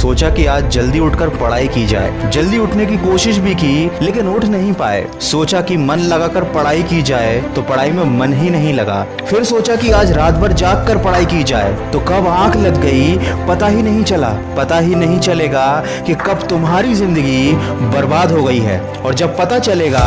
सोचा कि आज जल्दी उठकर पढ़ाई की जाए। जल्दी उठने की कोशिश भी की लेकिन उठ नहीं पाए। सोचा कि मन लगाकर पढ़ाई की जाए तो पढ़ाई में मन ही नहीं लगा। फिर सोचा कि आज रात भर जाग कर पढ़ाई की जाए तो कब आंख लग गई पता ही नहीं चला। पता ही नहीं चलेगा कि कब तुम्हारी जिंदगी बर्बाद हो गई है, और जब पता चलेगा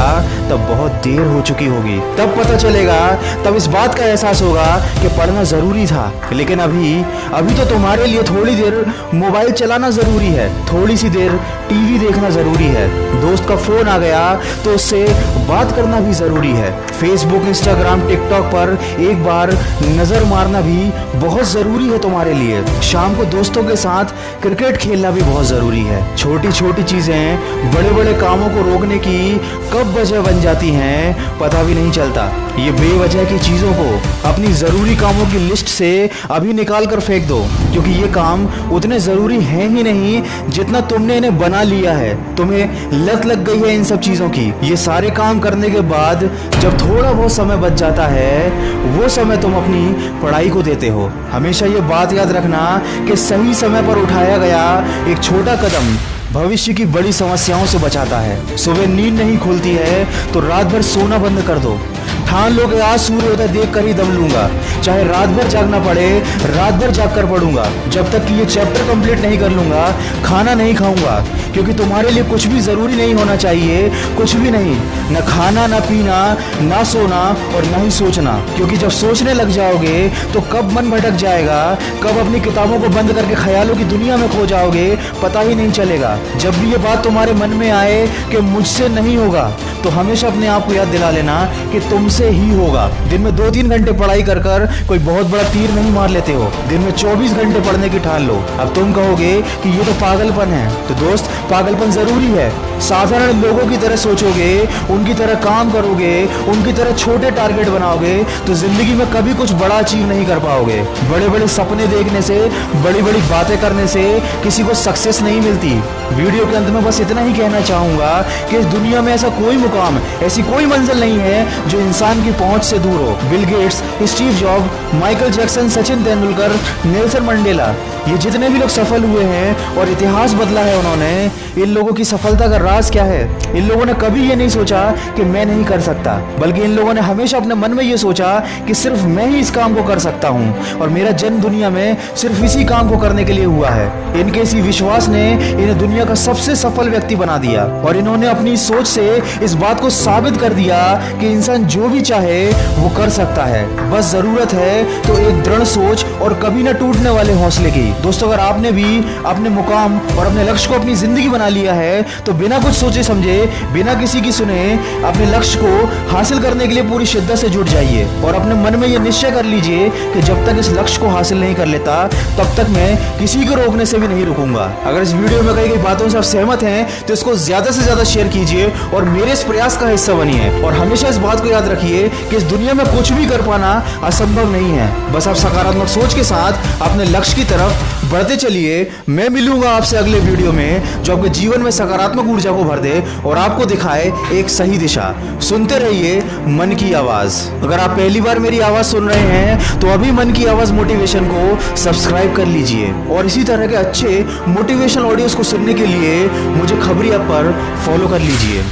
तब बहुत देर हो चुकी होगी। तब पता चलेगा, तब इस बात का एहसास होगा कि पढ़ना जरूरी था। लेकिन अभी तो तुम्हारे लिए थोड़ी देर मोबाइल चलाना जरूरी है, थोड़ी सी देर टीवी देखना जरूरी है, दोस्त का फोन आ गया तो उससे बात करना भी जरूरी है, फेसबुक इंस्टाग्राम टिकटॉक पर एक बार नजर मारना भी बहुत जरूरी है तुम्हारे लिए। शाम को दोस्तों के साथ क्रिकेट खेलना भी बहुत जरूरी है। छोटी छोटी चीजें बड़े बड़े कामों को रोकने की कब वजह बन जाती हैं पता भी नहीं चलता। ये बेवजह की चीजों को अपनी जरूरी कामों की लिस्ट से अभी निकाल कर फेंक दो, क्योंकि ये काम उतने जरूरी हैं ही नहीं जितना तुमने इन्हें बना लिया है। तुम्हें लत लग गई है इन सब चीजों की। ये सारे काम करने के बाद जब थोड़ा बहुत समय बच जाता है वो समय तुम अपनी पढ़ाई को देते हो। हमेशा ये बात याद रखना कि सही समय पर उठाया गया एक छोटा कदम भविष्य की बड़ी समस्याओं से बचाता है। सुबह नींद नहीं खुलती है तो रात भर सोना बंद कर दो। ठान लो कि आज सूर्योदय देख कर ही दम लूंगा, चाहे रात भर जागना पड़े रात भर जाग कर पढ़ूंगा। जब तक कि ये चैप्टर कंप्लीट नहीं कर लूंगा खाना नहीं खाऊंगा, क्योंकि तुम्हारे लिए कुछ भी जरूरी नहीं होना चाहिए, कुछ भी नहीं, न खाना न पीना ना सोना और न ही सोचना। क्योंकि जब सोचने लग जाओगे तो कब मन भटक जाएगा, कब अपनी किताबों को बंद करके ख्यालों की दुनिया में खो जाओगे पता ही नहीं चलेगा। जब भी ये बात तुम्हारे मन में आए कि मुझसे नहीं होगा तो हमेशा अपने आप को याद दिला लेना कि तुमसे ही होगा। दिन में 2-3 घंटे पढ़ाई कर कर कोई बहुत बड़ा तीर नहीं मार लेते हो, दिन में 24 घंटे पढ़ने की ठान लो। अब तुम कहोगे कि ये तो पागलपन है, तो दोस्त पागलपन जरूरी है। साधारण लोगों की तरह सोचोगे, उनकी तरह काम करोगे, उनकी तरह छोटे टारगेट बनाओगे तो जिंदगी में कभी कुछ बड़ा अचीव नहीं कर पाओगे। बड़े बड़े सपने देखने से, बड़ी बड़ी बातें करने से किसी को सक्सेस नहीं मिलती। वीडियो के अंत में बस इतना ही कहना चाहूंगा कि इस दुनिया में ऐसा कोई मुकाम, ऐसी कोई मंजिल नहीं है जो इंसान की पहुंच से दूर हो। Bill Gates, Steve job, Michael Jackson, Sachin Tendulkar, Nelson Mandela, ये जितने भी लोग सफल हुए हैं और इतिहास बदला है उन्होंने, इन लोगों की सफलता का राज क्या है? इन लोगों ने कभी ये नहीं सोचा कि मैं नहीं कर सकता, बल्कि इन लोगों ने हमेशा अपने मन में ये सोचा कि सिर्फ मैं ही इस काम को कर सकता हूँ और मेरा जन्म दुनिया में सिर्फ इसी काम को करने के लिए हुआ है। इनके इसी विश्वास ने इन्हें दुनिया का सबसे सफल व्यक्ति बना दिया और इन्होंने अपनी सोच से इस बात को साबित कर दिया कि इंसान जो भी चाहे वो कर सकता है। बस जरूरत है तो एक दृढ़ सोच और कभी न टूटने वाले हौसले की। दोस्तों, अगर आपने भी अपने मुकाम और अपने लक्ष्य को अपनी जिंदगी बना लिया है तो बिना कुछ सोचे समझे, बिना किसी की सुने अपने लक्ष्य को हासिल करने के लिए पूरी शिद्दत से जुट जाइए और अपने मन में ये निश्चय कर लीजिए कि जब तक इस लक्ष्य को हासिल नहीं कर लेता तब तक मैं किसी को रोकने से भी नहीं रुकूंगा। अगर इस वीडियो में कही गई बातों से आप सहमत हैं तो इसको ज्यादा से ज्यादा शेयर कीजिए और मेरे इस प्रयास का हिस्सा बनिए। और हमेशा इस बात को याद रखिए कि इस दुनिया में कुछ भी कर पाना असंभव नहीं है। बस आप सकारात्मक सोच के साथ अपने लक्ष्य की तरफ बढ़ते चलिए। मैं मिलूंगा आपसे अगले वीडियो में जो आपके जीवन में सकारात्मक ऊर्जा को भर दे और आपको दिखाए एक सही दिशा। सुनते रहिए मन की आवाज। अगर आप पहली बार मेरी आवाज सुन रहे हैं तो अभी मन की आवाज मोटिवेशन को सब्सक्राइब कर लीजिए और इसी तरह के अच्छे मोटिवेशनल ऑडियोज को सुनने के लिए मुझे खबरी ऐप पर फॉलो कर लीजिए।